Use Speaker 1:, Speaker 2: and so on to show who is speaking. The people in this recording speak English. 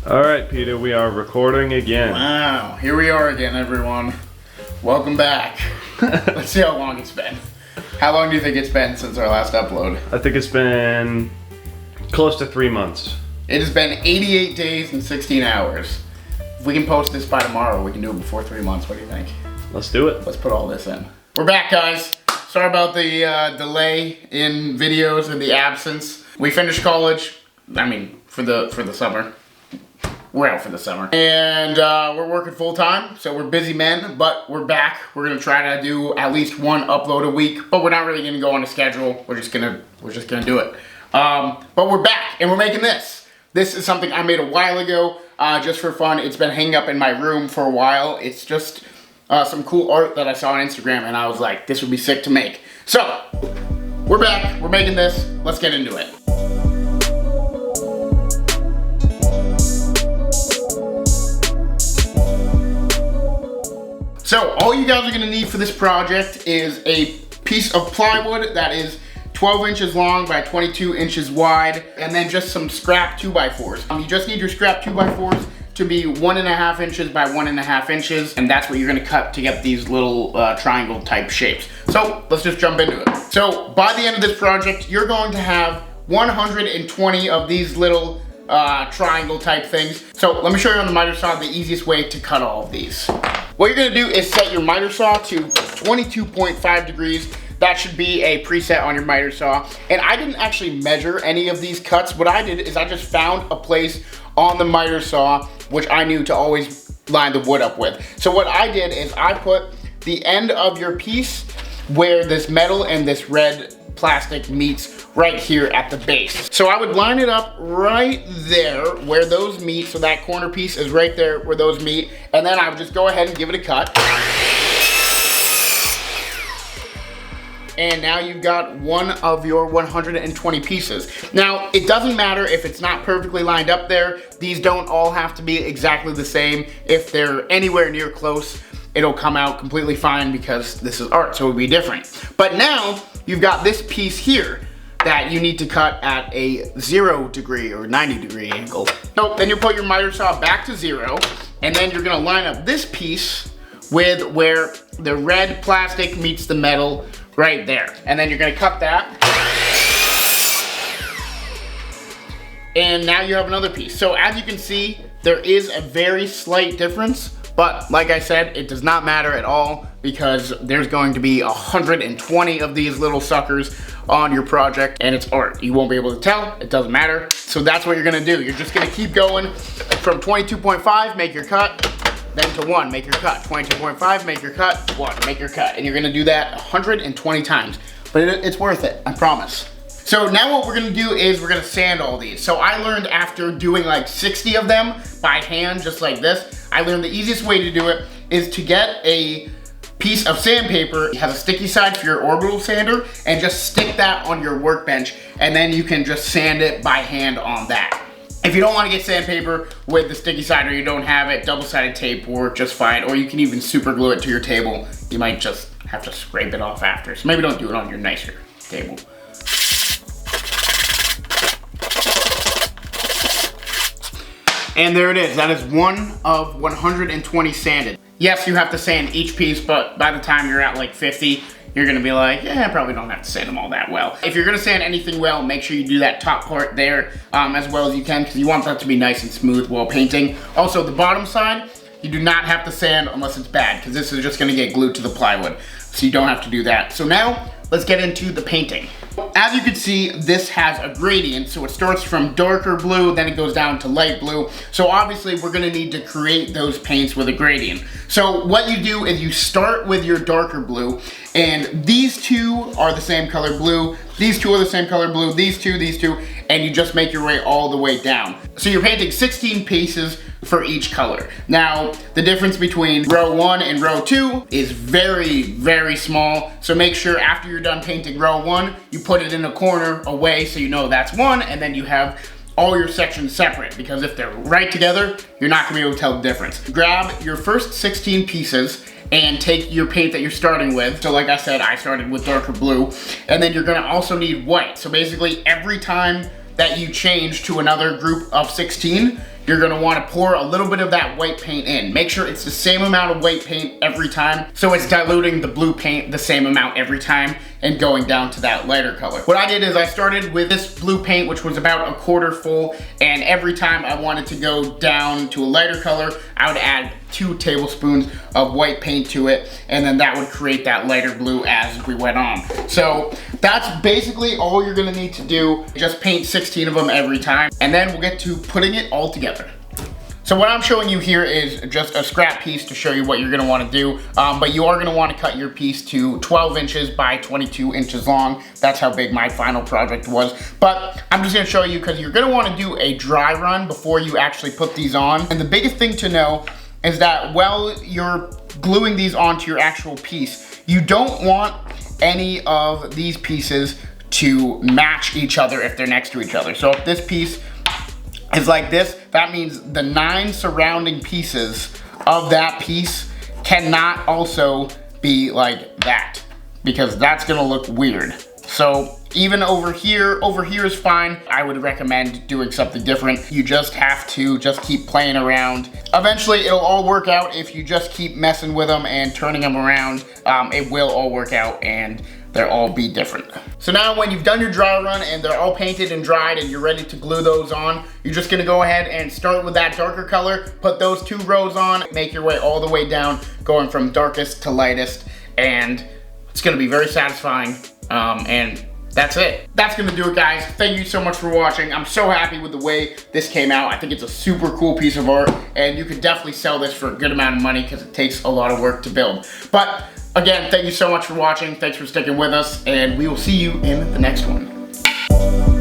Speaker 1: All right, Peter, we are recording again.
Speaker 2: Wow, here we are again, everyone. Welcome back. Let's see how long it's been. How long do you think it's been since our last upload?
Speaker 1: I think it's been close to 3 months.
Speaker 2: It has been 88 days and 16 hours. If we can post this by tomorrow, we can do it before 3 months. What do you think?
Speaker 1: Let's do it.
Speaker 2: Let's put all this in. We're back, guys. Sorry about the delay in videos and the absence. We finished college. I mean, for the summer. We're out for the summer. And we're working full time, so we're busy men, but we're back. We're gonna try to do at least one upload a week, but we're not really gonna go on a schedule. We're just gonna do it. But we're back and we're making this. This is something I made a while ago, just for fun. It's been hanging up in my room for a while. It's just some cool art that I saw on Instagram and I was like, this would be sick to make. So, we're back, we're making this. Let's get into it. So all you guys are gonna need for this project is a piece of plywood that is 12 inches long by 22 inches wide, and then just some scrap 2x4s. You just need your scrap 2x4s to be 1.5 inches by 1.5 inches, and that's what you're gonna cut to get these little triangle type shapes. So let's just jump into it. So by the end of this project, you're going to have 120 of these little triangle type things. So let me show you on the miter saw the easiest way to cut all of these. What you're gonna do is set your miter saw to 22.5 degrees. That should be a preset on your miter saw. And I didn't actually measure any of these cuts. What I did is I just found a place on the miter saw which I knew to always line the wood up with. So what I did is I put the end of your piece where this metal and this red plastic meets right here at the base. So I would line it up right there where those meet, so that corner piece is right there where those meet, and then I would just go ahead and give it a cut. And now you've got one of your 120 pieces. Now, it doesn't matter if it's not perfectly lined up there. These don't all have to be exactly the same. If they're anywhere near close, it'll come out completely fine because this is art, so it'll be different. But now, you've got this piece here that you need to cut at a 0 degree or 90 degree angle. So then you put your miter saw back to 0, and then you're gonna line up this piece with where the red plastic meets the metal right there. And then you're gonna cut that. And now you have another piece. So as you can see, there is a very slight difference, but like I said, it does not matter at all because there's going to be 120 of these little suckers on your project and it's art. You won't be able to tell, it doesn't matter. So that's what you're gonna do. You're just gonna keep going from 22.5, make your cut, then to 1, make your cut, 22.5, make your cut, 1, make your cut. And you're gonna do that 120 times. But it's worth it, I promise. So now what we're gonna do is we're gonna sand all these. So I learned after doing like 60 of them by hand, just like this, I learned the easiest way to do it is to get a piece of sandpaper. It has a sticky side for your orbital sander, and just stick that on your workbench, and then you can just sand it by hand on that. If you don't want to get sandpaper with the sticky side or you don't have it, double-sided tape will work just fine, or you can even super glue it to your table. You might just have to scrape it off after, so maybe don't do it on your nicer table. And there it is. That is one of 120 sanded. Yes, you have to sand each piece, but by the time you're at like 50, you're gonna be like, yeah, I probably don't have to sand them all that well. If you're gonna sand anything well, make sure you do that top part there as well as you can, because you want that to be nice and smooth while painting. Also, the bottom side, you do not have to sand unless it's bad, because this is just gonna get glued to the plywood. So you don't have to do that. So now, let's get into the painting. As you can see, this has a gradient, so it starts from darker blue, then it goes down to light blue. So obviously we're gonna need to create those paints with a gradient. So what you do is you start with your darker blue, and these two are the same color blue, these two are the same color blue, these two, and you just make your way all the way down. So you're painting 16 pieces for each color. Now, the difference between row 1 and row 2 is very, very small. So make sure after you're done painting row 1, you put it in a corner away so you know that's 1, and then you have all your sections separate, because if they're right together, you're not gonna be able to tell the difference. Grab your first 16 pieces and take your paint that you're starting with. So like I said, I started with darker blue, and then you're gonna also need white. So basically every time that you change to another group of 16, you're gonna wanna pour a little bit of that white paint in. Make sure it's the same amount of white paint every time, so it's diluting the blue paint the same amount every time and going down to that lighter color. What I did is I started with this blue paint, which was about a quarter full, and every time I wanted to go down to a lighter color, I would add 2 tablespoons of white paint to it, and then that would create that lighter blue as we went on. So that's basically all you're gonna need to do. Just paint 16 of them every time, and then we'll get to putting it all together. So what I'm showing you here is just a scrap piece to show you what you're gonna wanna do, but you are gonna wanna cut your piece to 12 inches by 22 inches long. That's how big my final project was. But I'm just gonna show you because you're gonna wanna do a dry run before you actually put these on. And the biggest thing to know is that while you're gluing these onto your actual piece, you don't want any of these pieces to match each other if they're next to each other. So if this piece is like this, that means the 9 surrounding pieces of that piece cannot also be like that, because that's gonna look weird. So even over here is fine. I would recommend doing something different. You just have to just keep playing around. Eventually it'll all work out if you just keep messing with them and turning them around. It will all work out and they'll all be different. So now when you've done your dry run and they're all painted and dried and you're ready to glue those on, you're just gonna go ahead and start with that darker color, put those 2 rows on, make your way all the way down, going from darkest to lightest, and it's gonna be very satisfying, and that's it. That's gonna do it, guys. Thank you so much for watching. I'm so happy with the way this came out. I think it's a super cool piece of art, and you could definitely sell this for a good amount of money because it takes a lot of work to build. But again, thank you so much for watching. Thanks for sticking with us, and we will see you in the next one.